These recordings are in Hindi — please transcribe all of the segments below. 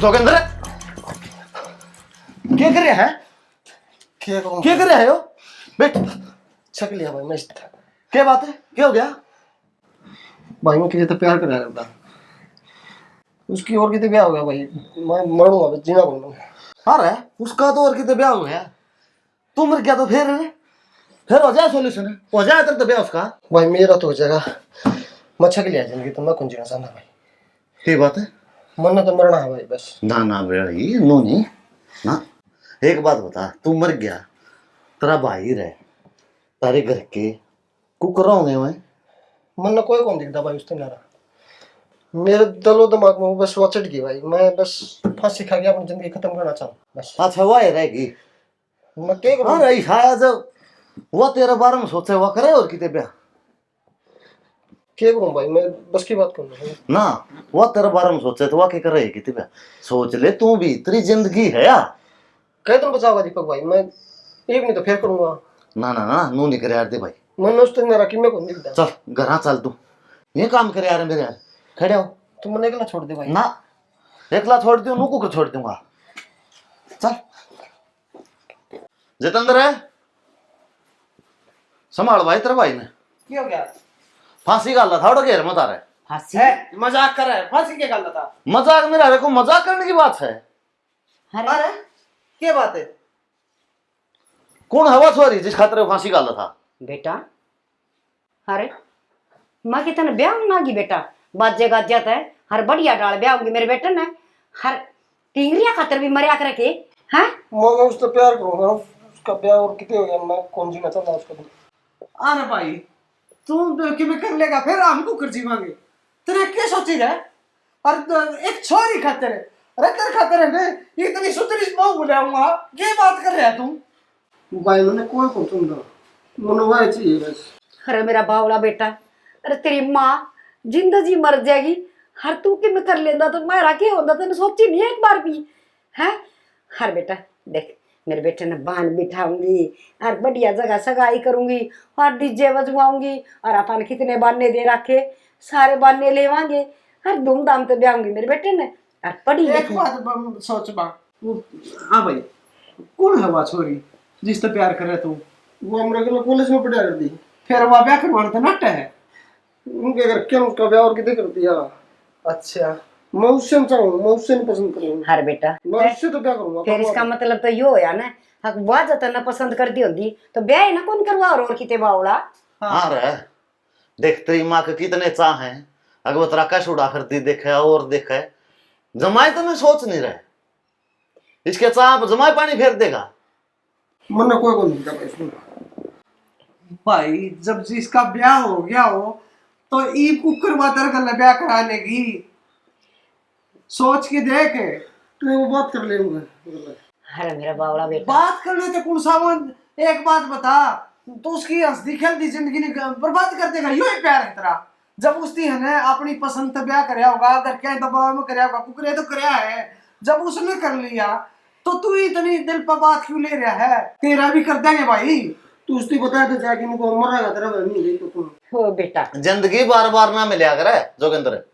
जोगिंदर क्या कर रहा है? क्या कर रहा है? बैठ। छक लिया भाई मैं। क्या बात है? क्या हो गया? भाई मैं किसी तो प्यार कर रहा था, उसकी और कितने ब्याह हो गया भाई। मैं मरूंगा बस, जीना पड़ूंगा। अरे उसका तो और कितने ब्याह हो गया, तू मर गया तो फिर हो जाए सोल्यूशन, हो जाए तेरे तो ब्याह उसका। भाई मेरा तो हो जाएगा, मैं छक लिया जिंदगी तो मैं कौन जीना चाहता भाई। ये बात है। मरना तो मरना है भाई बस। ना ना भाई नो नहीं ना। एक बात बता, तू मर गया, तेरा भाई रहे, तारे घर के कुकर होंगे हुए। मरना कोई कौन दिखता भाई उससे नारा। मेरे दिलो दिमाग में बस वो चढ़ गई भाई, मैं बस फांसी खा के अपनी जिंदगी खत्म करना चाहूँ बस। अच्छा वो ही रहेगी। मैं क्या करूँ? अरे शायद वो तेरे बारे में सोचे वो करे और कितने ब्याह क्या करूँ भाई, मैं बस की बात करूँ ना। वो तेरे बारे में सोचे तो वो क्या करे कितने ब्याह। सोच ले तू भी, तेरी जिंदगी है यार। कह तुम बचाओगा दीपक भाई, मैं एक नहीं तो फिर करूंगा। ना ना ना नू नहीं करे यार दे भाई। मन उससे नारा कि मैं कौन दिखता। चल घर चल, तू ये काम करे यार मेरे यार। खड़े हो तुम मन अकेला छोड़ दे भाई। ना, एकला छोड़ दूं नू को छोड़ दूंगा। चल जितेंद्र है, संभाल भाई तेरे भाई ने क्या हो गया? फांसी गाला था घेर मत आ रहा है। फांसी? मजाक कर रहा है, फांसी क्या गलत था? मजाक नहीं रहा, को मजाक करने की बात है। अरे क्या बात है? कौन हवा छोरी जिस खातिर वो फांसी गाला था? बेटा, अरे माँ की तने ब्याह ना की बेटा, बाजे गाजत है हर बढ़िया डाल ब्याह होंगी मेरे बेटे ने, हर टिंगरिया खातर भी मरिया कर के हैं। मैं उससे प्यार करूंगा, उसका ब्याह और कितने हो गया, मैं कौन जीना चाहता उसका दिन। अरे भाई तू कि मैं कर लेगा फिर हमको कर जीवांगे। तेरे क्या सोची है? और एक छोरी खातिर है, अरे तेरे खातिर है मैं इतनी सुतरी बहू बुलाऊंगा, ये बात कर रहा है तू? भाई मैंने कोई को सुनता, मनोवाय चाहिए बस। अरे मेरा बावला बेटा, अरे तेरी माँ जिंदगी मर जाएगी, हर तू कि मैं कर लेंदा तो मेरा क्या होता, तेने सोची नहीं एक बार भी है? हर बेटा देख, मेरे बेटे ने बांध बिठाऊंगी और बढ़िया जगह सगाई करूंगी और डीजे बजवाऊंगी और अपन कितने बाने दे रखे, सारे बाने लेवांगे और धूमधाम से ब्याहूंगी मेरे बेटे ने। और पढ़ी एक लिखी बात सोच बा। हाँ भाई, कौन है वह छोरी जिससे प्यार करे तू? वो हमारे को कॉलेज में पढ़ा कर दी, फिर वह ब्याह करवाना तो नट है। उनके अगर क्या उसका ब्याह और कितने कर दिया। अच्छा मैं उससे चाहूँ, मैं उससे नहीं पसंद करूँगा। हर बेटा मैं उससे तो क्या करूँगा? फिर इसका मतलब तो यो होया ना, हक बुआ जता ना पसंद कर दी होंगी तो ब्याह ही ना कौन करवा और किते बावड़ा। हाँ रे देख, तेरी माँ के कितने चाह हैं, अगर वो तेरा कैश उड़ा करती देखे और देखे, जमाई तो मैं सोच नहीं रहे, इसके चाह पर जमाई पानी फेर देगा। मन कोई को नहीं करता इसमें। भाई जब जिसका ब्याह हो गया हो तो ईब कुकर वातर कर ब्याह कराने की सोच के देख। तो वो बात कर लेंगे। अरे मेरा बावड़ा बेटा, बात करने तो कुल सामान। एक बात बता, तो उसकी हंसती खेलती जिंदगी ने बर्बाद कर देगा, यो ही प्यार है तेरा? जब उसने है ना अपनी पसंद का ब्याह कराया होगा, अगर क्या दबाव में कराया होगा, कुकरे तो कराया है, जब उसने कर लिया तो तू इतनी दिल पर बात क्यों ले रहा है? तेरा भी कर देंगे भाई। तू उसने बताया था जाके मुझको मरेगा तेरा नहीं गई तो तुम। हो बेटा जिंदगी बार बार ना मिले करे जोगिंदर।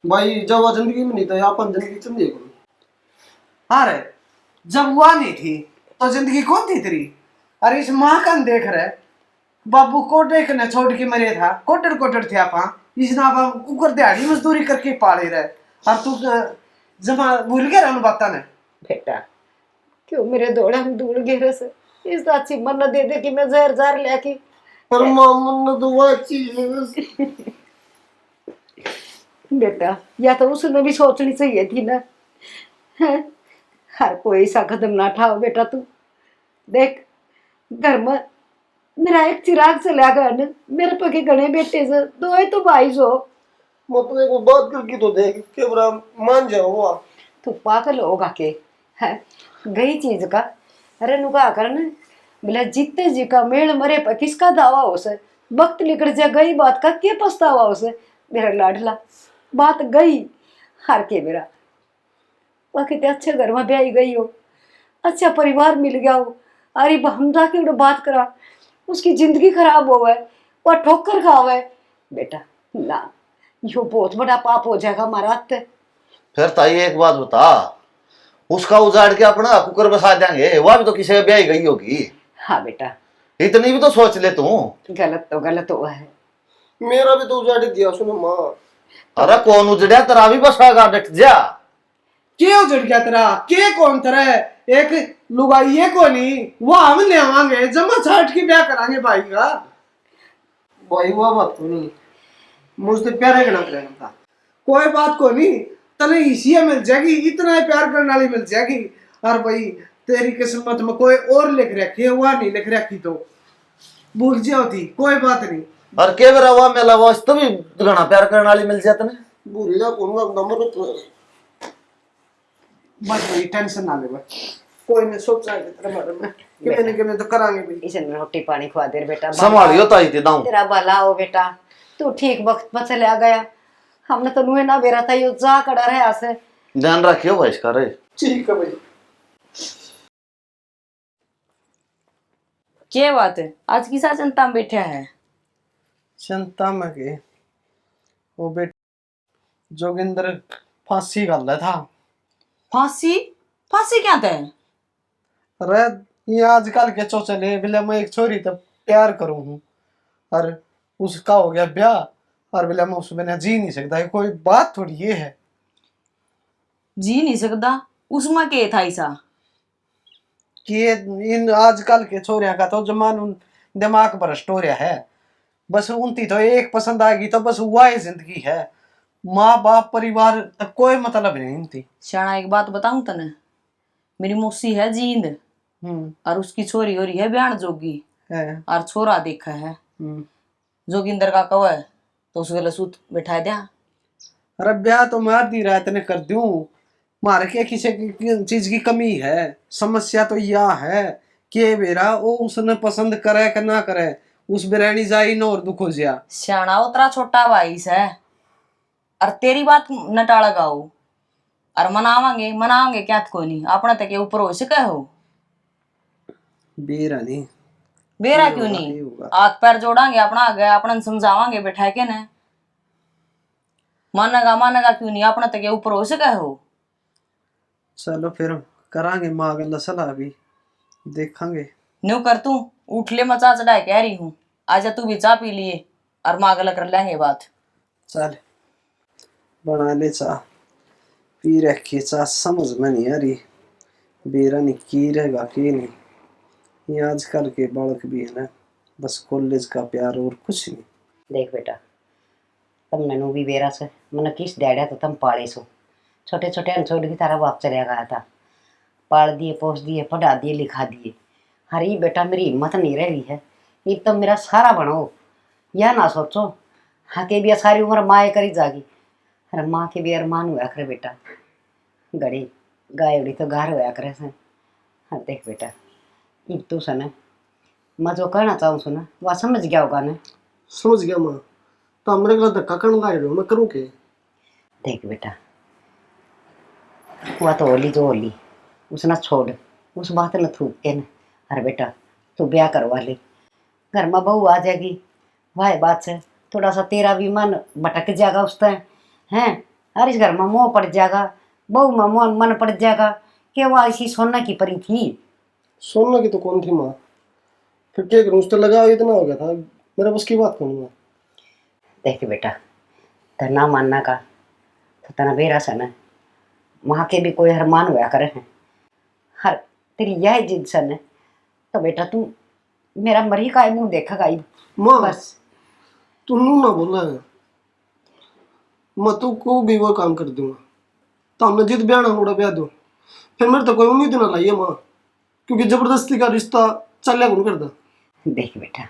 भाई जब वो जिंदगी में नहीं था अपन जिंदगी चल करो। अरे जब हुआ नहीं थी तो जिंदगी कौन थी तेरी? अरे इस माँ का देख रहे, बाबू कोटे के न छोड़ के मरे था, कोटर कोटर थे आपा, इसने आप कुकर दिहाड़ी मजदूरी करके पाले रहे, और तू जमा भूल गया उन बातों ने। बेटा क्यों मेरे दौड़े हम धूल गिरे से, इस अच्छी मन दे दे कि मैं जहर जार लेके। पर मन तो वो अच्छी है बस। बेटा या तो उसने भी सोचनी चाहिए थी ना, हैं? हर कोई ऐसा कदम ना उठाओ बेटा। तू देख घर में मेरा एक चिराग चला गया न, मेरे पके गणे बेटे से दो है तो भाई सो। मतलब एक बात करके तो देख के बरा मान जाओ वो। तू पागल होगा के है गई चीज का। अरे नुका कर न बोला जीते जी का मेल मरे पर किसका दावा हो से, वक्त निकल जा गई बात का क्या पछतावा हो से। मेरा लाडला बात गई हार के मेरा, वह कितने अच्छे घर में ब्याही गई हो, अच्छा परिवार मिल गया हो, अरे हमदा के बात करा उसकी जिंदगी खराब हो गए, वह ठोकर खावे बेटा ना, यो बहुत बड़ा पाप हो जाएगा हमारा हाथ। फिर ताई एक बात बता, उसका उजाड़ के अपना कुकर बसा देंगे, वह भी तो किसी ब्याह गई होगी। हाँ बेटा, इतनी भी तो सोच ले तू। गलत हुआ है। मेरा भी तो उजाड़ दिया उसने माँ। अरे कौन उजड़िया, तेरा भी बसागा, डट जा। के उजड़ गया तेरा? के कौन तेरा? एक लुगाई ये कोनी वो हम ले आवांगे, जमा छाट के ब्याह करांगे भाई का। भाई वो बात तो नहीं, मुझसे प्यार है ना करेगा। कोई बात को नहीं, तने इसी मिल जाएगी, इतना ही प्यार करने वाली मिल जाएगी। और भाई तेरी किस्मत में कोई और लिख रखी है, वह नहीं लिख रखी तो भूल जाओ थी, कोई बात नहीं। और के बेरा हुआ मेला वो तो भी घना प्यार करने वाली मिल जात ने। भूल जा कौन नंबर तो बस भाई टेंशन ना ले बस, कोई नहीं सोचा है तेरे बारे में कि मैंने तो करांगे भाई। इसे रोटी पानी खवा दे बेटा, संभालियो ताई ते दाऊं। तेरा भला हो बेटा, तू ठीक वक्त पर चले आ गया। हमने तो नुए ना बेरा था, यो जा कड़ा रहे से। ध्यान रखियो भाई इसका रे। ठीक है भाई। क्या बात है, आज किसा चिंता में बैठा है? चिंता में के वो बेटा जोगिंदर फांसी गल था। फांसी? फांसी क्या था? अरे ये आजकल के चौचले बोले मैं एक छोरी तो प्यार करूं हूं और उसका हो गया ब्याह, और बोले मैं उस बिना जी नहीं सकता। ये कोई बात थोड़ी ये है। जी नहीं सकता? उसमें क्या था ऐसा कि इन आजकल के छोरिया का तो जमान दिमाग भ्रष्ट हो रहा है। बस उनती तो एक पसंद आएगी तो बस वह जिंदगी है, माँ बाप परिवार तक कोई मतलब नहीं इनती। शाना? एक बात बताऊं तने, मेरी मौसी है जींद और उसकी छोरी हो रही है बयान जोगी है। और छोरा देखा है जोगिंदर का कव है, तो उस वेले सूत बैठा दिया। अरे ब्याह तो मार दी रात ने कर दूं, मार के किसी की चीज की कमी है। समस्या तो यह है कि बेरा वो उसने पसंद करे कि ना करे, उस बिरयानी जाई न और दुख हो जा। शाना उतरा छोटा भाई से और तेरी बात न टाड़ा गाओ और मनावांगे क्या को नहीं, अपना तक के ऊपर हो सके हो। बेरा नहीं बेरा क्यों नहीं, हाथ पैर जोड़ांगे अपना आगे, अपना समझावांगे बैठा के न। मानेगा क्यों नहीं, अपना तक के ऊपर हो सके हो। चलो फिर करांगे माँ गल्ला सलाह भी देखांगे। न्यू कर तू उठ ले, मचा चढ़ाए कह रही हूँ, आजा तू भी चाह पी लिए और माँ गला कर लेंगे बात। चल बना ले चाह, पी रखी चाह, समझ में नहीं आ रही बेरा नहीं की रहेगा कि नहीं। ये आजकल के बालक भी है ना, बस कॉलेज का प्यार और कुछ नहीं। देख बेटा, तुमने नु भी बेरा से मन किस डैडा तो तुम पाले सो, छोटे छोटे छोड़ के तारा बाप चले गया था, पाल दिए पोस दिए पढ़ा दिए लिखा दिए। हरी बेटा मेरी हिम्मत नहीं रही है, ये तो मेरा सारा बनो। यह ना सोचो हाँ के भी सारी उम्र माए करी जागी, अरे माँ के भी अरमान हुआ करे बेटा, गड़ी गाय उड़ी तो गार होया करे से। हाँ देख बेटा, ये तू सुन, मैं जो कहना चाहूँ सुना वह समझ गया होगा ना। समझ गया माँ, तो हमरे गला धक्का करने लाग रहे हो, मैं करूँ के? देख बेटा, वह तो होली जो होली उसना छोड़, उस बात न थूक के न। अरे बेटा तू ब्याह करवा ले, घर में बहू आ जाएगी, वाह बात से थोड़ा सा तेरा भी मन भटक जाएगा उस तय हैं। अरे इस घर में मोह पड़ जाएगा, बहू में मोह मन पड़ जाएगा कि वह ऐसी सोना की परी थी। सोना की तो कौन थी माँ, फिर क्या करूँ, उस तो लगाव इतना हो गया था, मेरा बस की बात करूँगा। देख बेटा, तो ना मानना का तो तना बेरा सन है, वहाँ के भी कोई हरमान हुआ करे हैं। हर तेरी यह जिद सन है तो बेटा तू मेरा मरी का मुंह देखेगा ही माँ बस। तू नू ना बोला है, मैं तू को भी वो काम कर दूंगा, तो हमने जिद ब्याह ना ब्याह दो, फिर मेरे तो कोई उम्मीद ना लाई है माँ, क्योंकि जबरदस्ती का रिश्ता चलिया कौन करता। देख बेटा,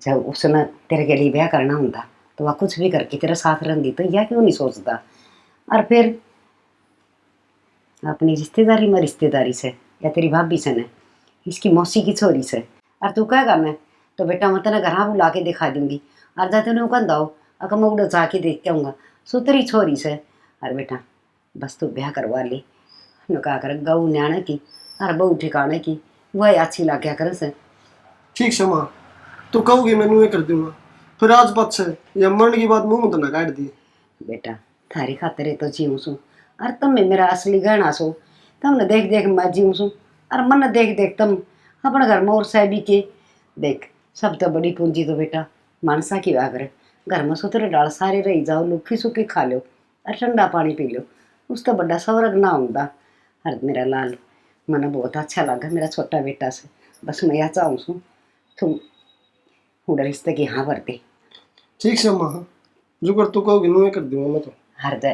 जब उसने तेरे के लिए ब्याह करना होता तो वह कुछ भी करके तेरे साथ रहती, तो यह क्यों नहीं सोचता। और फिर अपनी रिश्तेदारी में रिश्तेदारी से या तेरी भाभी से न, इसकी मौसी की छोरी से, और तू कहेगा मैं तो बेटा मैं तेना घर बुला के दिखा दूंगी, और जाते उन्हें कहता हो अगर मैं उड़ो जाके देख के आऊँगा सुतरी छोरी से। अरे बेटा बस तू ब्याह करवा ले, न कहा कर गऊ न्याणे की और बहू ठिकाने की, वह अच्छी ला क्या करे से। ठीक है माँ, तू कहोगी मैं ये कर दूंगा, फिर आज बात से या मरण की बात मुंह में तो ना काट दी। बेटा थारी खातिर तो जीऊँ सू, और तुम मेरा असली गहना सो। तुमने देख देख मैं जीव सू और मन देख देख तुम अपने घर में और साहबी के देख। सब तो बड़ी पूंजी तो बेटा मानसा की वागर घर में सुथरे डाल सारे रही जाओ, लुखी सुखी खा लो और ठंडा पानी पी लो, उस तो बड़ा स्वर्ग ना होंदा। और मेरा लाल मना बहुत अच्छा लगा मेरा छोटा बेटा से। बस मैं यह चाहूँ सू तुम हुडा रिश्ते की हाँ भर दे। ठीक से माँ, जो कर तू कहोगी नुए कर दूंगा मैं तो। हर दे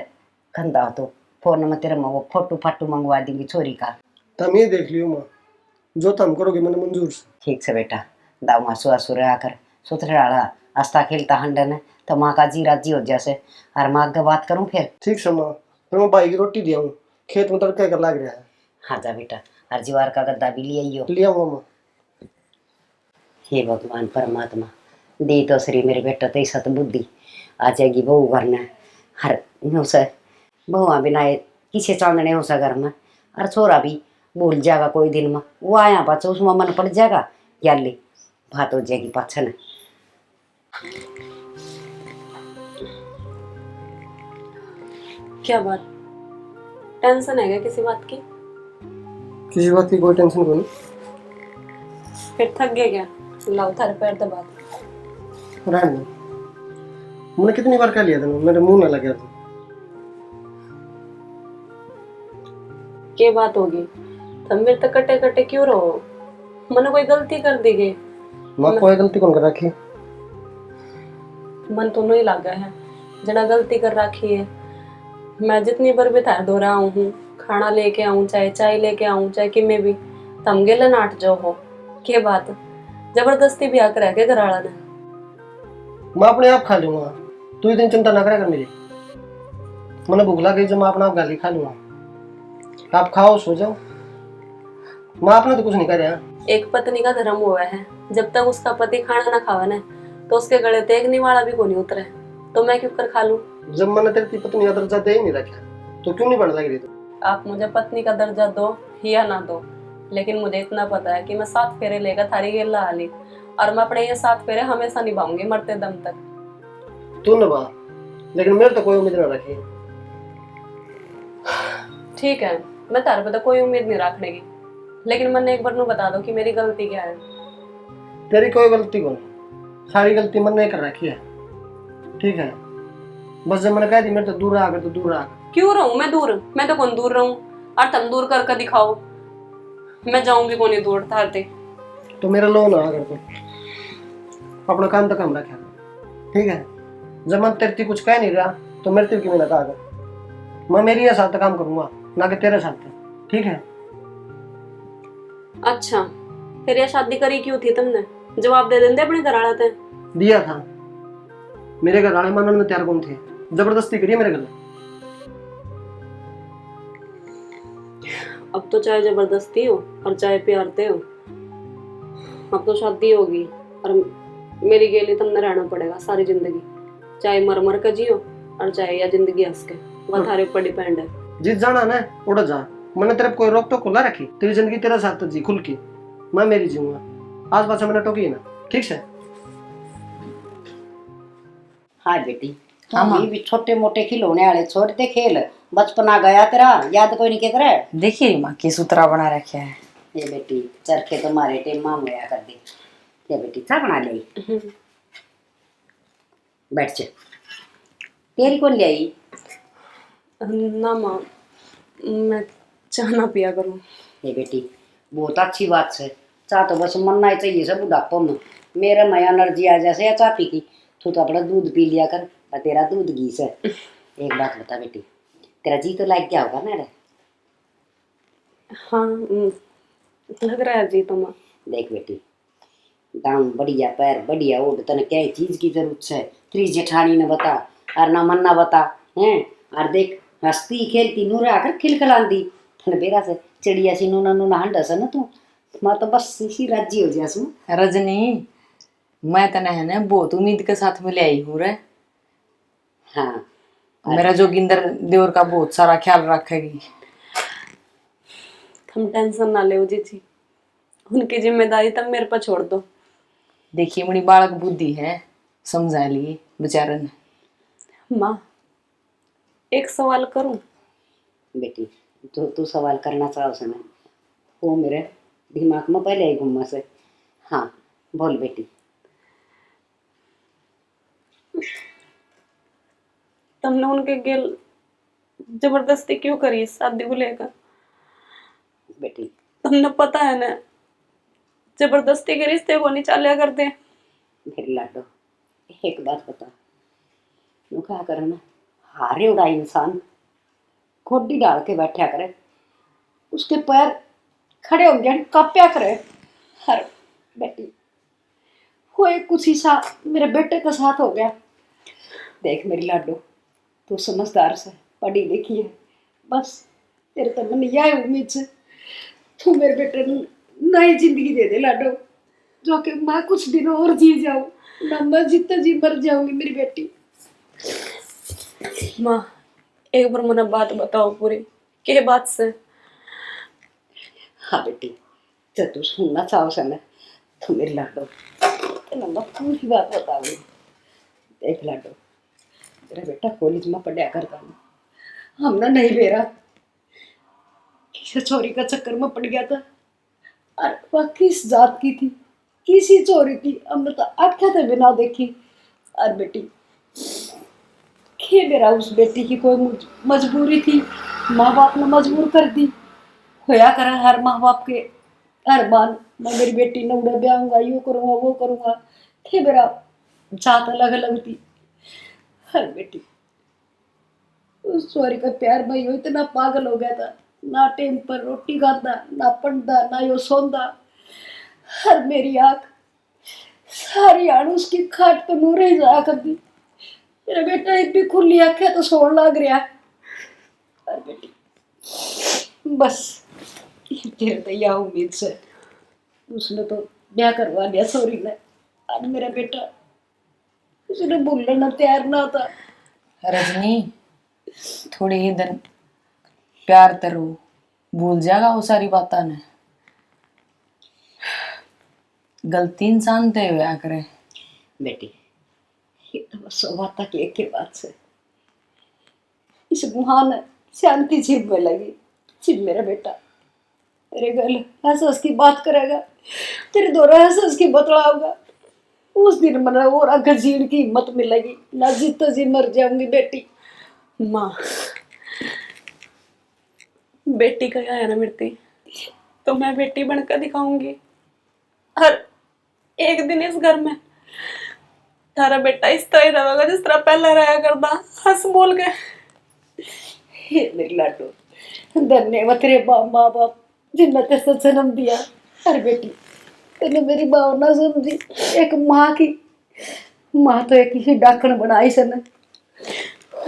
कंधा तो फोन में तेरे वो फोटो फाटू मंगवा देंगी छोरी का। तुम ये देख लियो माँ, जो तुम करोगे मैंने मंजूर से। ठीक से बेटा दाऊ मासू आसू रहा कर सुथरे डाला आस्था खेलता हंडन तो माँ का जी राजी हो जैसे। और माँ आगे बात करूँ फिर। ठीक से माँ, फिर मैं भाई की रोटी दिया हूँ, खेत में तड़का कर लाग रहा है। हाँ जा बेटा और जीवार का गद्दा भी ले आइयो। लिया हुआ माँ। हे भगवान परमात्मा दे तो श्री मेरे बेटा तो सत बुद्धि आ जाएगी बहू घर में। हर उसे बहुआ बिना किसे चांदने हो सा घर में और छोरा भी भूल जाएगा कोई दिन में वो आया पाछो उसमें मन पड़ जाएगा याली बात हो जाएगी पाछन। क्या बात, टेंशन है क्या किसी बात की? किसी बात की कोई टेंशन को नहीं। फिर थक गए क्या? लाओ थारे पैर दबा दो। रहने दो। मैंने कितनी बार कह लिया था मेरे मुंह ना लगे था। क्या बात होगी? तुम मेरे तक कटे कटे क्यों रहो? मैंने कोई गलती कर दी गई? माँ कोई गलती कौन कर रखी? मन तो नहीं लगा है जना गलती कर रखी है। मैं जितनी बार भी थार दो रहा हूँ, खाना लेके आऊँ चाहे चाय लेके आऊँ चाहे कि मैं भी तम गेला नाट जो हो। क्या बात, जबरदस्ती भी आकर है घर वाला ने? मैं अपने आप खा लूंगा, तू इतनी चिंता ना करा कर मेरी। मैंने भूख लगी जो मैं अपना आप गाली खा लूंगा। आप खाओ सो जाओ, मैं आपने तो कुछ नहीं कर रहा। एक पत्नी का धर्म हुआ है, जब तक उसका पति खाना ना खावे ना तो उसके गले ते एक निवाला भी को नहीं उतरे, तो मैं क्यों कर खा लूं? जब मैंने तेरी पत्नी का दर्जा दे ही नहीं रखा तो क्यों नहीं बढ़ लग रही तू? आप मुझे पत्नी का दर्जा दो या ना दो, लेकिन मुझे इतना पता है कि मैं 7 फेरे लेकर थारी गेला आली और मैं अपने ये 7 फेरे हमेशा निभाऊंगी मरते दम तक। तू निभा, लेकिन मेरे तो कोई उम्मीद ना रखी। ठीक है, मैं तारे पे तो कोई उम्मीद नहीं रखने की, लेकिन मैंने एक बार नू बता दो कि मेरी गलती क्या है। तेरी कोई गलती कौन, सारी गलती मैंने कर रखी है। ठीक है, बस जब मैंने कह दी मेरे तो दूर रहा कर तो दूर रहा। क्यों रहूं मैं दूर? मैं तो कौन दूर रहूं? और तुम दूर करके दिखाओ, मैं जाऊंगी कौन दूर थारते। तो मेरा लो ना अगर तू अपना काम तो काम रखा। ठीक है, जब मैं तेरे कुछ कह नहीं रहा तो मेरे तेरे की मेहनत आ गई। मैं मेरी साथ काम करूंगा ना कि तेरे साथ। ठीक है? अच्छा, फिर ये शादी करी क्यों थी तुमने? जवाब दे देंगे अपने घर वाले थे। दिया था, मेरे घर वाले मानने में तैयार कौन थे? जबरदस्ती करिए मेरे घर। अब तो चाहे जबरदस्ती हो और चाहे प्यारते हो, अब तो शादी होगी और मेरी गेली तुमने रहना पड़ेगा सारी जिंदगी, चाहे मर मर के जियो और चाहे या जिंदगी हंस के, वह थारे ऊपर डिपेंड है। जिस जाना ना उड़ जा, मैंने तेरे कोई रोक तो खुला रखी। तेरी जिंदगी तेरे साथ तो जी खुल की, मैं मेरी जीऊंगा। आज पास मैंने टोकी ना। ठीक है? हाँ बेटी हम भी छोटे मोटे खिलौने वाले छोड़ दे खेल, बचपना गया तेरा याद कोई नहीं के तेरे। देखिए माँ की सूत्रा बना रखे है। ये बेटी चरखे तुम्हारे टेम माम होया कर दे। ये बेटी चाय बना ले, बैठ जा। तेरी कौन ले आई? ना माँ, मैं चाह ना पिया करूँ। ये बेटी बहुत अच्छी बात है, चाह तो बस मनना ही चाहिए सब बुढ़ापा में। मेरा मैं एनर्जी आ जैसे या चाह पी की, तू तो अपना दूध पी लिया कर और तेरा दूध घी से। एक बात बता बेटी, तेरा जी तो लाग गया होगा ना रे? हाँ लग रहा है जी तो माँ। देख बेटी दाम बढ़िया पैर बढ़िया ओढ़, तने क्या चीज की जरूरत है? तेरी जेठानी ने बता और ना मन्ना बता हैं। और देख हंसती खेलती नूर आकर खिलखिलांदी थन बेरा से चिड़िया सी नूना नूना हंडस है ना तू। मैं तो बस इसी राजी हो जासू। रजनी, मैं तने है ना बहुत उम्मीद के साथ में ले आई हूँ रे। हाँ मेरा जोगिंदर देवर का बहुत सारा ख्याल रखेगी। तुम टेंशन ना ले जी, उनकी जिम्मेदारी तब मेरे पर छोड़ दो। देखिए बड़ी बालक बुद्धि है, समझा लिए बेचारे ने। माँ एक सवाल करूं? बेटी तू सवाल करना चाहो से ना वो मेरे दिमाग में पहले ही घूमा से। हाँ बोल बेटी। तुमने उनके गेल जबरदस्ती क्यों करी शादी को लेकर? बेटी तुमने पता है ना जबरदस्ती के रिश्ते को नहीं चालिया करते। मेरी लाडो एक बात बता, तू क्या करे ना, हारे उड़ा इंसान गोड्डी डाल के बैठा करे, उसके पैर खड़े हो जाए कांप्या करे। हर बेटी वो एक कुछ ही सा मेरे बेटे के साथ हो गया। देख मेरी लाडो तू समझदार से पढ़ी लिखी है, बस तेरे तो मन यह उम्मीद से तू मेरे बेटे को नई जिंदगी दे दे लाडो, जो कि मैं कुछ दिन और जी जाऊं ना, मैं जितना जी मर जाऊंगी मेरी बेटी। माँ एक बार मुझे बात बताओ पूरी, के बात से? हाँ बेटी जब तू सुनना चाहो से ना तो मेरी लाडो तो मैं पूरी बात बताऊंगी। देख लाडो तेरा बेटा कॉलेज में पढ़ा करता ना, हमने नहीं बेरा किसी चोरी का चक्कर में पड़ गया था, और वह किस जात की थी किसी चोरी थी हमने तो आख्या था बिना देखी। और बेटी के मेरा उस बेटी की कोई मजबूरी थी, माँ बाप ने मजबूर कर दी, होया करा हर माँ बाप के हर बार मैं मेरी बेटी ने उड़ा ब्याहूंगा यो करूंगा वो करूंगा, थे मेरा जात अलग अलग थी। हर बेटी उस चोरी का प्यार भाई वो इतना पागल हो गया था, ना टाइम पर रोटी खाता ना पढ़ता ना यो सोंदा। हर मेरी आँख सारी आड़ उसकी खाट पर नूर ही जाया करती, मेरा बेटा एक भी खुली आँख है तो सोन लग रहा है। हर बेटी बस तेरे तो यह उम्मीद से उसने तो ब्याह करवा लिया सॉरी ने, आज मेरा बेटा उसने बोलना तैयार ना था। रजनी थोड़ी ही दिन प्यार करो, भूल जाएगा वो सारी बातें ने। गलती इंसान ते हुआ करे बेटी ये तो बस बात की एक ही बात से इस गुहा में शांति छिप में लगी। छिप मेरा बेटा तेरे गल हंस हंस की बात करेगा, तेरे द्वारा हंस हंस की बतलाऊंगा, उस दिन मना और आगे जीने की हिम्मत मिलेगी ना, जीतो जी मर जाऊंगी बेटी। माँ बेटी का है ना मृत्यु तो मैं बेटी बनकर दिखाऊंगी। हर एक दिन इस घर में तारा बेटा इस तरह ही रहेगा जिस तरह पहले रहा करता, हंस बोल के। हे मेरी लाडो धन्यवाद तेरे माँ बाप जिनने तेरे जन्म दिया। अरे बेटी तूने मेरी भावना समझी, एक माँ की माँ तो एक ही डाकण बनाई से न,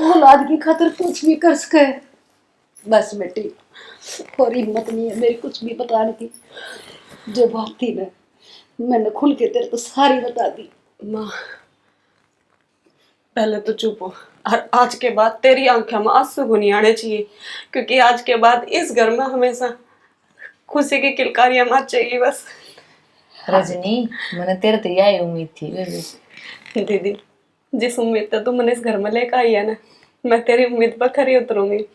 औलाद की खातिर कुछ भी कर सके। बस बेटी और हिम्मत नहीं है मेरी कुछ भी बताने की, जो बात थी ना मैंने खुल के तेरे तो सारी बता दी। माँ पहले तो चुप हो, और आज के बाद तेरी आंखें में आंसू को नहीं आने चाहिए, क्योंकि आज के बाद इस घर में हमेशा खुशी की किलकारियां मच चाहिए बस। रजनी मैंने तेरे तो यही उम्मीद थी वैसे। दीदी जिस उम्मीद से तू मैंने इस घर में लेकर आई है ना, मैं तेरी उम्मीद पर खरी उतरूंगी।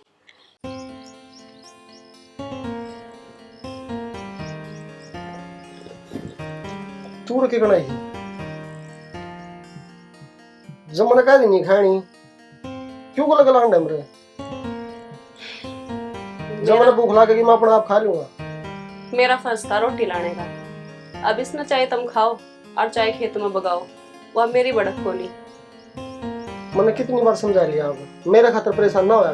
तू रखे कनाई जब मैंने कहा नहीं खानी क्यों को लगा लांडे मरे, जब मैंने भूख लगे मैं अपना आप खा लूंगा। मेरा फर्ज था रोटी लाने का, अब इसमें चाहे तुम खाओ और चाहे खेत में बगाओ, वह मेरी बढ़त को नहीं। मैंने कितनी बार समझा लिया आपको, मेरे खातर परेशान ना होया।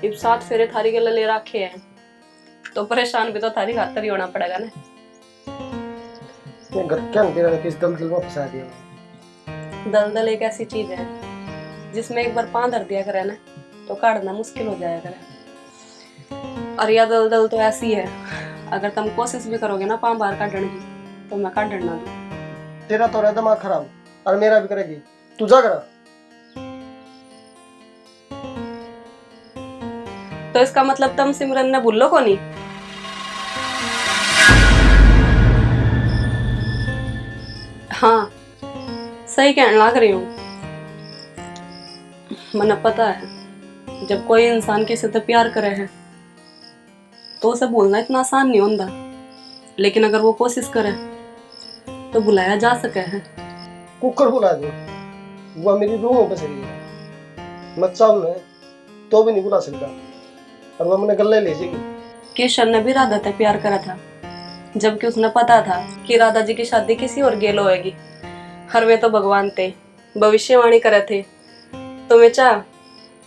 अब 7 फेरे थारी के ले रखे हैं तो परेशान भी तो थारी खातर ही होना पड़ेगा ना। घर क्या तेरा किस दलदल में फंसा दिया। दलदल एक ऐसी चीज है जिसमें एक बार पांव धर दिया करे ना तो काटना मुश्किल हो जाया करे, और यह दलदल तो ऐसी है अगर तुम कोशिश भी करोगे ना पांव बाहर काटने की तो मैं काट ना दूं। तेरा तो रहता दिमाग खराब और मेरा भी करेगी, तू जा करा। तो इसका मतलब तुम सिमरन ने भूलो को नहीं? हाँ सही कहने लग रही हूँ, मने पता है जब कोई इंसान किसी से प्यार करे है तो उसे भूलना इतना आसान नहीं होता, लेकिन अगर वो कोशिश करे तो बुलाया जा सके है। कुकर बुला दो, वह मेरी रूहों पे चली है। मैं चाहूँ ना तो भी नहीं बुला सकता, और वह मैंने गले ले जाएगी। किशन ने भी राधा से प्यार करा था, जबकि उसने पता था कि राधा जी की शादी किसी और गेल होएगी। हर वे तो भगवान थे, भविष्यवाणी करे थे। तो मैं चाह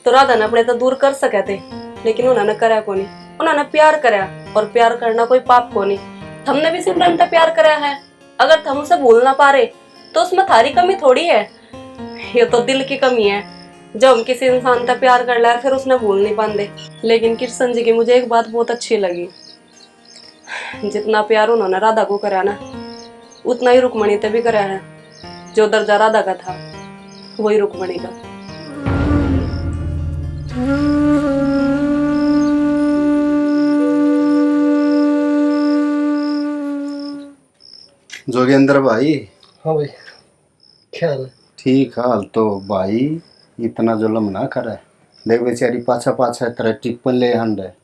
तो राधा ने अपने तो दूर कर सके थे, लेकिन उन्होंने करा को नहीं। उन्होंने प्यार करा, और प्यार करना कोई पाप को नहीं। हमने भी सिमरन से प्यार करा है, अगर हम उसे भूल ना पा रहे तो उसमें थारी कमी थोड़ी है, ये तो दिल की कमी है। जब हम किसी इंसान से प्यार कर ले फिर उसने भूल नहीं पाते। लेकिन कृष्ण जी की मुझे एक बात बहुत अच्छी लगी, जितना प्यार उन्होंने राधा को करा ना, उतना ही रुक्मणी से भी करा है। जो दर्जा राधा का था वही रुक्मणी का। जोगेंद्र भाई, हाँ भाई, क्या हाल है? ठीक हाल तो भाई, इतना जुल्म ना करे। देख बेचारी पाछा पाछा तेरा टिप्पण ले हंड है।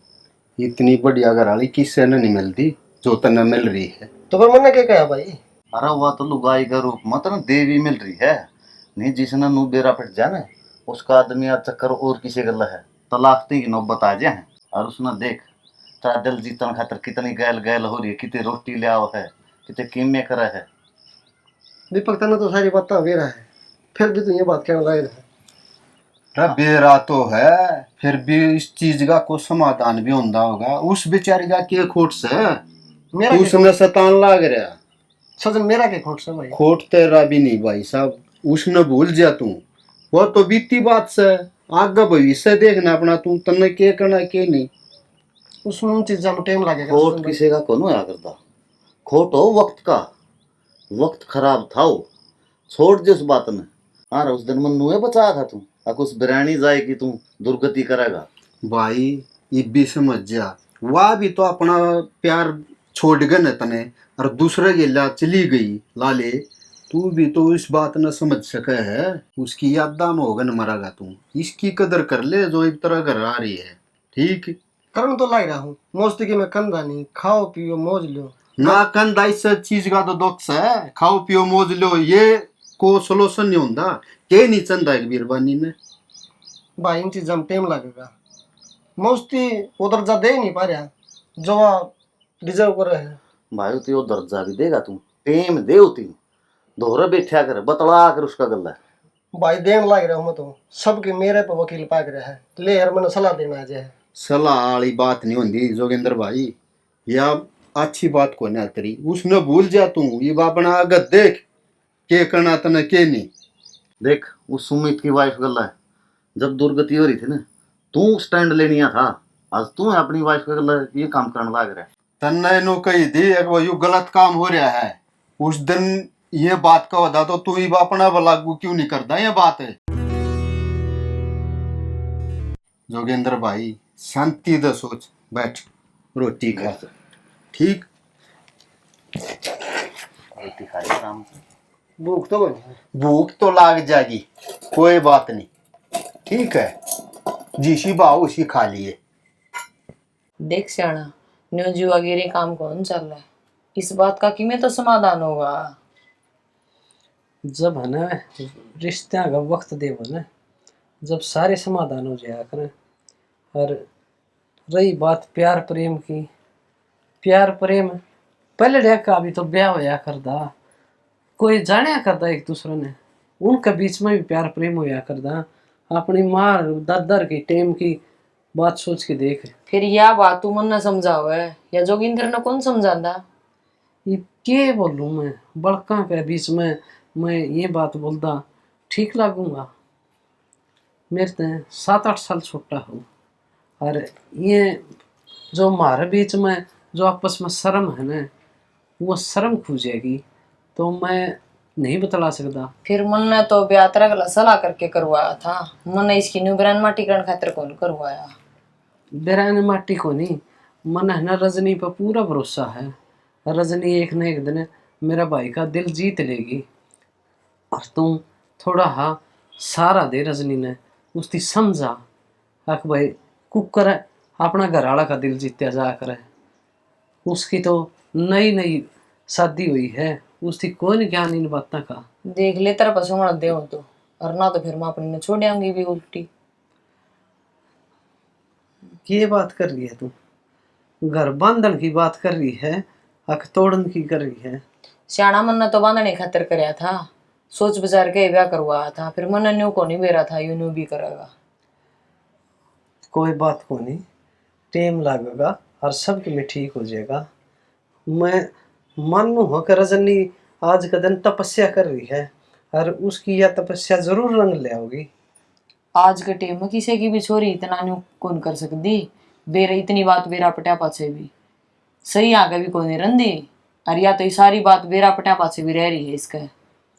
इतनी बढ़िया घरवाली किससे ने नहीं मिलती जो तने मिल रही है। तो फिर मैंने क्या कहा भाई? अरे वह तो लुगाई का रूप मत ना देवी मिल रही है। नहीं जिसने नू बेरा पिट जाने उसका आदमी आ चक्कर और किसी गला है तलाक की नौबत आ जाए। और उसने देख तेरा दिल जीतन खातर कितनी गैल गैल हो रही है, कितनी रोटी ले आओ है, कितने कीमे करे है। दीपक तने तो सारी बातें बेरा है, फिर भी तू ये बात कहने लायक है। अरे बेरा तो है, फिर भी इस चीज का कोई समाधान भी होता होगा। उस बेचारी का क्या खोट से मेरा क्या उसने सतान लाग रहा। सच मेरा क्या खोट से भाई? खोट तेरा भी नहीं भाई साहब, उसने भूल जा तू। वो तो बीती बात से आगे भविष्य देखना अपना, तू तने के करना के नहीं। उसमें उन चीज़ों में टाइम लगेगा। खोट किसी का कौन होया करता, खोट हो वक्त का। वक्त खराब था वो, छोड़ दे उस बात ने। हाँ उस दिन मन नुए बचाया था तू, अब उस बिरानी जाए कि तू दुर्गति करेगा। भाई ये भी समझ जा, वह भी तो अपना प्यार छोड़ गए न तने और दूसरे के ला चली गई लाले। तू भी तो इस बात न समझ सके है, उसकी यादा में होगा न मरागा तू। इसकी कदर कर ले जो एक तरह घर आ रही है। ठीक करन तो लाई रहा हूँ, मौज की मैं कंधा नहीं, खाओ पियो मौज लो ना। कंधा इस चीज का तो दुख है, खाओ पियो मौज लो, ये को सोल्यूशन नहीं होता। के नहीं चंदा एक बीरबानी में भाई। इन चीज़ों में टाइम लगेगा। मौजती उधर जा दे ही नहीं पा रहा जो आप डिजर्व कर रहे हैं। भाई तो दर्जा भी देगा तू, टेम दे उती दोहरा बैठा कर बतला कर उसका गला। भाई देन लाग रहा हूँ मैं तो, सबके मेरे पे वकील पाक रहा है। ले यार मैंने सलाह देना आ जाए। सलाह वाली बात नहीं होती जोगेंद्र भाई, या अच्छी बात को ना करी। उसने भूल जा तू, ये अपना आगे देख के करना तने के नहीं। देख उस सुमित की वाइफ गला है, जब दुर्गति हो रही थी ना तू स्टैंड लेनिया था, आज तू अपनी वाइफ का गला ये काम करने लग रहा है। तन्ने नो कही थी एक वो यू गलत काम हो रहा है, उस दिन ये बात का होता तो तू ही अपना लागू क्यों नहीं करता। ये बात है जोगेंद्र भाई, शांति से सोच, बैठ रोटी खा। ठीक रोटी खाई आराम से। भूख तो बनी। भूख तो लाग जाएगी, कोई बात नहीं। ठीक है, जिसी बाव उसी खा लिए। देख सियाना, न्यू जुआगिरी काम कौन चल रहा है, इस बात का कि में तो समाधान होगा। जब है ना रिश्ते का वक्त देवो ना, जब सारे समाधान हो जाया करें। और रही बात प्यार प्रेम की, प्यार प्रेम पहले डेक का भी तो ब्याह होया करता, कोई जाने करता एक दूसरे ने, उनके बीच में भी प्यार प्रेम होया करता। अपनी माँ दर की टेम की बात सोच के देख। फिर यह बात तू मन न समझाओ है, या जोगिंदर ने कौन समझाता। ये के बोलूँ मैं, बड़का के बीच में मैं ये बात बोलता ठीक लगूंगा। मेरे ते 7-8 साल छोटा हूँ, और ये जो हमारे बीच में जो आपस में शर्म है ना, वो शर्म खूजेगी तो मैं नहीं बतला सकता। फिर मन ने तो ब्याह गला सलाह करके करवाया था, मन ने इसकी न्यूबरान माटी करण खातिर कौन करवाया। बेरान माटी को नहीं, मन है ना रजनी पर पूरा भरोसा है। रजनी एक न एक दिन मेरा भाई का दिल जीत लेगी, और तुम थोड़ा हा सहारा दे रजनी ने, उसकी समझा। आख भाई कुकर है अपना घर वाला का दिल जीत्या जा करे। उसकी तो नई नई शादी हुई है, उसकी कोई ज्ञान इन बातों का। देख ले तेरा पशु मर दे तो, और ना तो फिर मैं अपने ने छोड़ आऊंगी भी उल्टी। ये बात कर रही है तू? घर बांधन की बात कर रही है, अख तोड़न की कर रही है? सियाना मन ने तो बांधने खातिर करया था, सोच विचार के ब्याह करवाया था, फिर मन न्यू को नहीं बेरा था यूं भी करेगा। कोई बात को नहीं, टाइम लगेगा और सब में ठीक हो जाएगा। मैं मानू हो कर रजनी आज का दिन तपस्या कर रही है और उसकी यह तपस्या जरूर रंग ले आओगी। आज के टाइम में किसी की भी छोरी इतना न्यू कौन कर सकती, बेरे इतनी बात बेरा पटा पाछे भी सही आगे भी कोई नहीं रंदी, और या तो ये सारी बात बेरा पटा पाछे भी रह रही है इसका,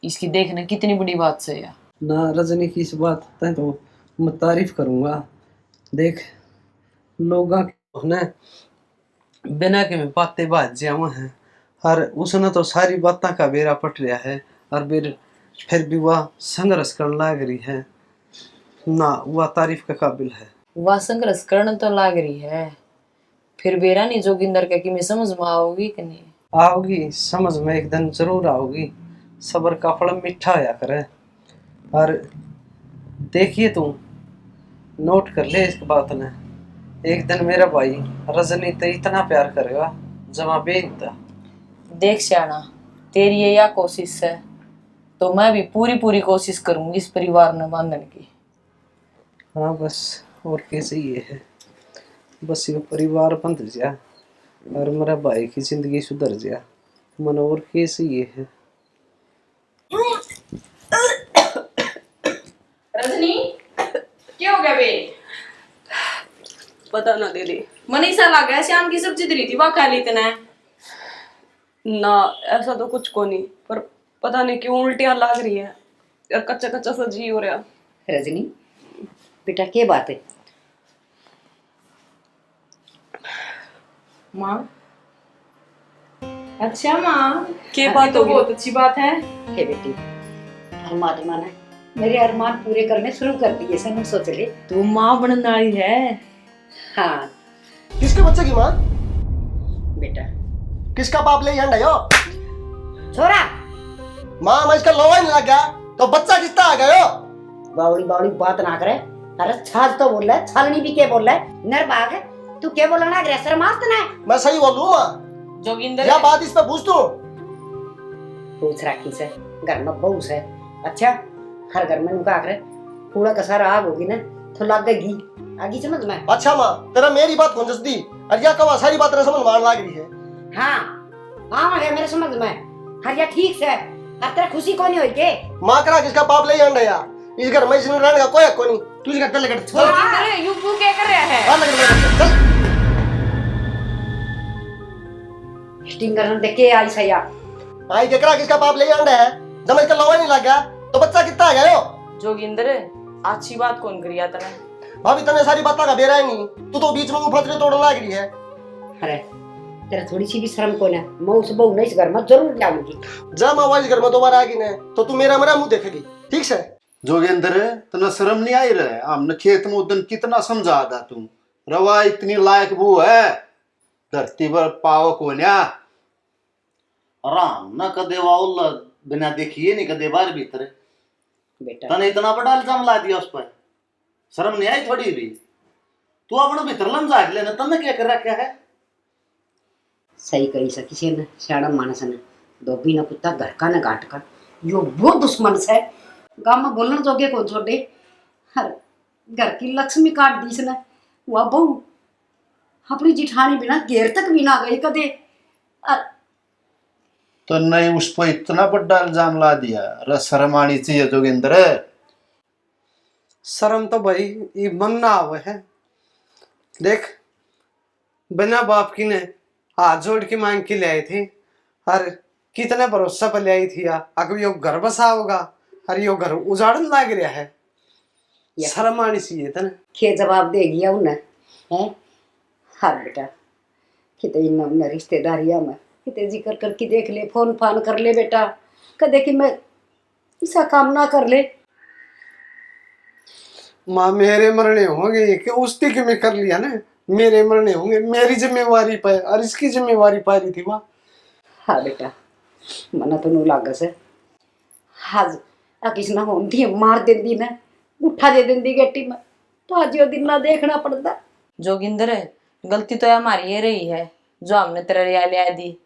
इसकी देखने कितनी बड़ी बात से या ना रजनी की इस बात तय तो मैं तारीफ करूंगा। देख लोगों ने बिना के में बातें बात जावा हैं और उसने तो सारी बातों का बेरा पट लिया है और फिर भी वह संघर्ष करने लग रही है ना, वह तारीफ के काबिल है। वह संघर्ष करने तो लाग रही है, फिर बेरा नहीं जोगिंदर का कि मैं समझ में आओगी कि नहीं? आओगी समझ में, एक दिन जरूर आओगी। सब्र का फल मीठा होया करे। और देखिए तू नोट कर ले इस बात ने, एक दिन मेरा भाई रजनी तो इतना प्यार करेगा जमा बेनता। देख श्याना, तेरी ये या कोशिश है तो मैं भी पूरी कोशिश करूंगी इस परिवार ने बांधने की। हाँ बस और कैसे ये है, बस ये परिवार बंध जा और मेरा भाई की जिंदगी सुधर जा, मन और कैसे ये है। रजनी क्या हो गया बे? पता ना दीदी। मनीषा लगा है शाम की सब्जी धरी थी, वह खा ली तने? ना ऐसा तो कुछ को नहीं, पर पता नहीं क्यों उल्टियां लाग रही है और कच्चा कच्चा सा जी हो रहा। रजनी बेटा क्या बात है? माँ, अच्छा माँ, क्या बात तो होगी? बहुत अच्छी बात है। हे बेटी, परमात्मा ने मेरे अरमान पूरे करने शुरू कर दिए सन, सोच ले। तू माँ बनने वाली है। हाँ किसके बच्चे की माँ? बेटा। किसका बाप ले अंडा यो? छोरा माँ मैं इसका लोहा ही नहीं लग गया तो बच्चा किसका आ गया यो? बावड़ी बावड़ी बात ना करे। अरे छाछ तो बोल रहा है, छालनी भी क्या बोल रहा है? नरबाग है तू, क्या बोलना ना अग्रेसर मास्त ना है। मैं सही बोलूं माँ? जोगिंदर या बात इस पे पूछ तू? पूछ रखी से घर में बहू से। अच्छा हर घर में उनका आकर कूड़ा का सारा आग होगी ना तो लगेगी आगी, समझ में? अच्छा माँ तेरा मेरी बात कौन जस दी और या कवा सारी बात तेरे समझ में आने लग रही है? हाँ हाँ है मेरे समझ में। हर या ठीक से हर तेरा खुशी कौन नहीं हुई के? माँ करा किसका बाप ले अंडा या? इस घर में इसने रहने का कोई हक नहीं। तू इस घर चल लेकर चल। अरे यू क्या कर रहा है? हाँ लग चल। स्टिंगर ने देखे आई सया। आई के करा किसका बाप ले अंडा है? जब इसका लोहा नहीं लग गया तो बच्चा कितना आ गया यो? जोगिंदर अच्छी बात कौन करिया तने? भाभी तने सारी बातें का बेरा ही नहीं, तू तो बीच में उफतरे तोड़ने लग रही है। अरे तेरा थोड़ी सी भी शर्म कौन है? मैं उस बहू ने इस घर में जरूर जाऊंगी। जब मैं इस घर में दोबारा आएगी ना तो तू मेरा मुंह देखेगी, ठीक से? जोगेंद्र तना शर्म नहीं आई रहे? हमने खेत में उदन कितना समझा था तुम, रवा इतनी लायक वो है धरती पर पाओ कोन्या। आराम न कदे वाउल बिना देखिए नहीं कदे बार भीतर बेटा तने इतना बड़ा इल्जाम ला दिया उस पर, शर्म नहीं आई थोड़ी भी? तू अपने भीतर लमजाग लेना, तने क्या कर रखा है? सही कही सा किसी ने, सियाड़ा मानस ने। धोबी न कुत्ता घर का न घाट का, यो वो दुश्मन से गांव में बोलने जोगे कौन छोड़े। हर घर की लक्ष्मी काट दी इसने। वह बहू अपनी जिठानी बिना घेर तक भी ना गई कदे। तो नहीं उस पर इतना बड़ा इल्जाम ला दिया, अरे शर्म आनी चाहिए जोगेंद्र। शर्म तो भाई ये बनना आवे है। देख बिना बाप की ने हाथ जोड़ के मांग के ले आई थी और कितने भरोसा पर ले आई थी। अगर यो घर बसा होगा और यो घर उजाड़न लग रहा है, शर्म आनी चाहिए था ना। के जवाब देगी उन्हें है? हाँ बेटा किते इन रिश्तेदारियां में किते जिक्र करके देख ले, फोन फान कर ले बेटा, कदे कि मैं ऐसा काम ना कर ले। माँ मेरे मरने होंगे कि उसकी कि मैं कर लिया ना, मेरे मरने होंगे, मेरी जिम्मेवारी पे और इसकी जिम्मेवारी पा रही थी माँ। हाँ बेटा, मना तो नहीं लाग से आज किसी ना होती मार देती ना, उठा दे देती गट्टी में, तो आज यो दिन ना देखना पड़ता। जोगिंदर, गलती तो हमारी ये रही है जो हमने तेरा रिया लिया दी।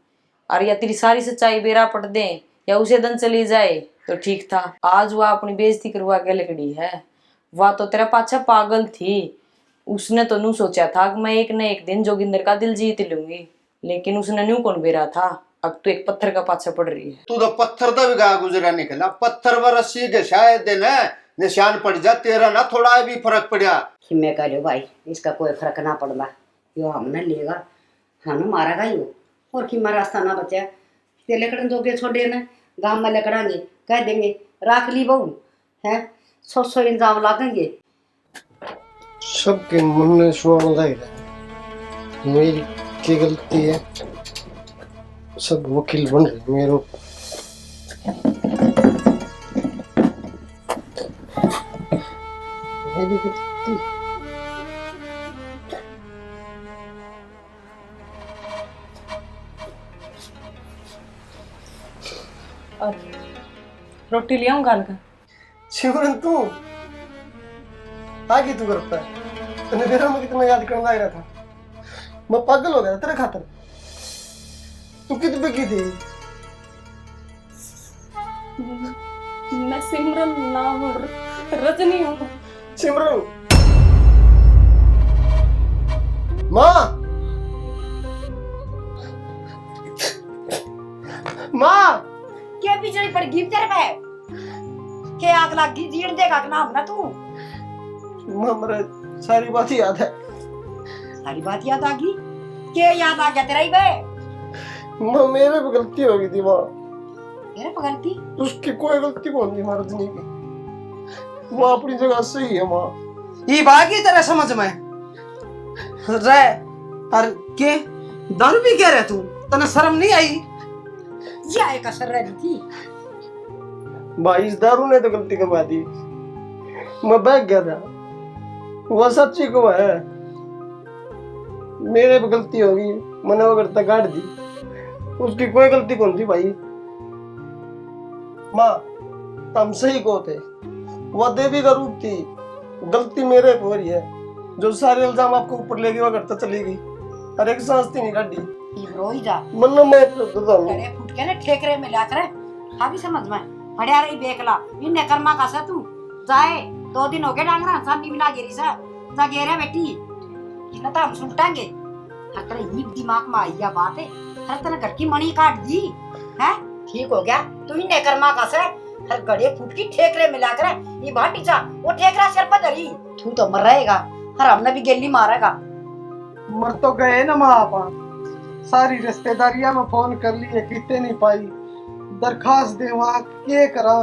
और या तेरी सारी सच्चाई बेरा पड़ दे या उसे दिन चली जाए तो ठीक था। आज वह अपनी बेइज्जती करवा के लकड़ी है। वह तो तेरा पाछा पागल थी। उसने तो नू सोचा था कि मैं एक न एक दिन जोगिंदर का दिल जीत लूंगी, लेकिन उसने न्यू कौन बेरा था। अब तो एक पत्थर का पाछा पड़ रही है। तू तो पत्थर तो भी गा गुजरा निकला, पत्थर पर रस्सी के शायद देना निशान पड़ जा, तेरा ना थोड़ा भी फर्क पड़ा। कि मैं कह लो भाई इसका कोई फर्क ना पड़ना, यो हमने लेगा हाँ मारा ही हो, और कि मारा रास्ता ना बचा ते लकड़न जो के छोड़े ना गांव में लकड़ांगे, कह देंगे राख ली बहू है, 100 इंजाम लागेंगे। सबके मन में सुन जाएगा मेरी क्या गलती है, सब वकील बन रहे मेरे। मेरी गलती और रोटी ले आऊं गाल का? सिमरन तू आगे तू करता है, तूने मेरा मैं कितना याद करना रहा था, मैं पागल हो गया तेरे खातर। तू कितने की थी? मैं सिमरन ना हूँ, रजनी हूँ। सिमरन माँ, माँ क्या बिजली पड़ गई तेरे पे? क्या आग लगी जीण देगा कि नाम ना तू? माँ मेरे सारी बात याद है। सारी बात याद आ गई? क्या याद आ गया तेरा ही बे? माँ मेरे पे गलती हो गई थी माँ। मेरे पे गलती? उसकी कोई गलती कौन थी माँ रजनी की, वो अपनी जगह सही है माँ। ये बाकी तेरे समझ में रह, और के दारू भी कह रहे तू, तने शर्म नहीं आई? ये आए कसर रही थी। भाई इस दारू ने तो गलती करवा दी, मैं बह गया था, वो सच्ची को है, मेरे पे गलती होगी, मैंने वो करता काट दी, उसकी कोई गलती कौन थी भाई। माँ तुम सही को थे, वह देवी का रूप थी, गलती मेरे पे हो रही है, जो सारे इल्जाम आपको ऊपर ले गई वह करता चली गई, और एक सांस थी नहीं काटी। रोई जा मन मैं तो करे फुट के ने ठेकरे में ला करे अभी समझ में पड़या रही बेकला इन्ने कर्मा का सा तू जाए 2 दिन हो गए डांगरा सानी बिना गिरी सा जा गेरे बेटी इतना तो हम सुटांगे हर तरह ये दिमाग में आई या बात है हर तरह घर की मणि काट दी है ठीक हो गया तू इन्ने कर्मा का सा हर गड़े फुट की ठेकरे में ला करे ये भाटी जा वो ठेकरा सिर पर धरी तू तो मर रहेगा हर हमने भी गेली मारेगा मर तो गए ना माँ आपा, सारी रिश्तेदारियां में फोन कर लिए कितने नहीं पाई, दरखास्त दे वहाँ के करा,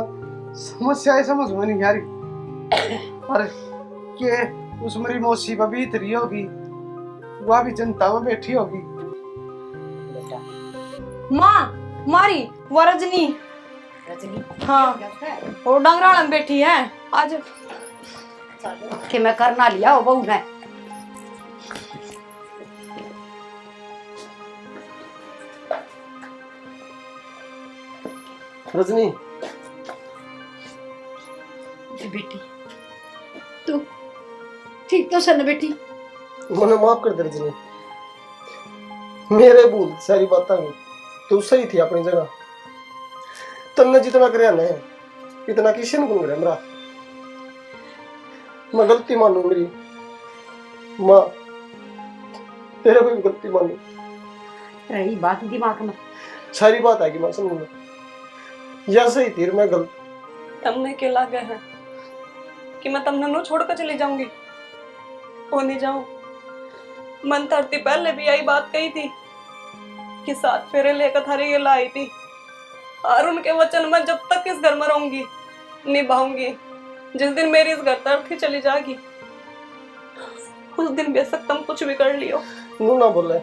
समस्या समझ में नहीं आ रही। और के उस मेरी मौसी भी इतरी होगी, वह भी जनता में बैठी होगी। माँ मारी वो रजनी रजनी हाँ वो डंगराल में बैठी है आज कि मैं करना लिया हो बहू ने रजनी बेटी तू ठीक तो सन बेटी मैंने माफ कर दे रजनी, मेरे भूल सारी बात की, तू सही थी अपनी जगह, तुमने जितना करे ना इतना किशन गुण करे मेरा, मैं गलती मानू मेरी माँ, तेरे को भी गलती मानू, रही बात दिमाग में सारी बात आएगी माँ समझ में, या सही थी मैं गलत। तमने के लागे है कि मैं तमने नो छोड़कर चली जाऊंगी, वो नहीं जाऊं। मन तरती पहले भी यही बात कही थी कि 7 फेरे लेकर थारे ये लाई थी, और उनके वचन मैं जब तक इस घर में रहूंगी निभाऊंगी। जिस दिन मेरी इस घर तरफ ही चली जाएगी उस दिन बेशक तुम कुछ भी कर लियो। नू ना बोले,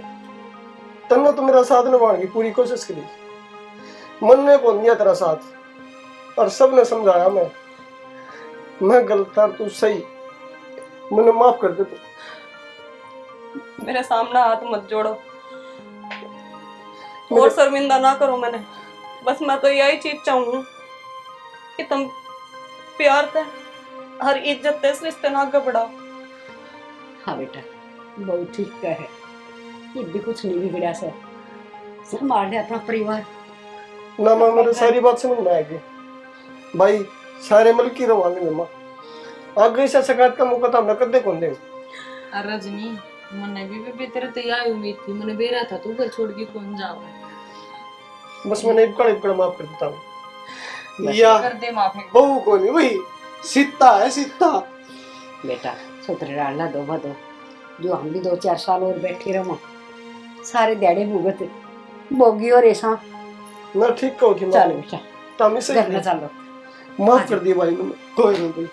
तन्ने तो मेरा साथ निभाने की पूरी कोशिश करी, मन ने कौन दिया तेरा साथ, और सबने समझाया मैं गलत था तू सही, मैंने माफ कर दे तू। मेरे सामने हाथ मत जोड़ो और शर्मिंदा ना करो मैंने। बस मैं तो यही चीज चाहूँ कि तुम प्यार से हर इज्जत से इस रिश्ते ना आगे बढ़ाओ। हाँ बेटा, बहुत ठीक का है। ये भी कुछ नहीं बिगड़ा से संभाल ले अपना परिवार। ना माँ मेरे सारी बात समझ में आएगी भाई, सारे मल की रवांगे माँ। आगे से शिकायत का मौका तो हमने कदे कौन देंगे। रजनी मैंने भी तेरे तो यही उम्मीद थी, मैंने बेरा था तू घर छोड़ के कौन जाओ। बस मैंने इकड़ा माफ कर देता हूँ या कर दे माफी। बहू को नहीं, वही सीता है सीता। बेटा सुतरे डालना दो बदो, जो हम भी 2-4 साल और बैठे रहो, सारे दिहाड़े भुगत बोगी और ऐसा। ना ठीक कहो थी चलो बेटा तमी से घर में चलो। माफ कर दिया भाई मैंने, कोई नहीं भाई।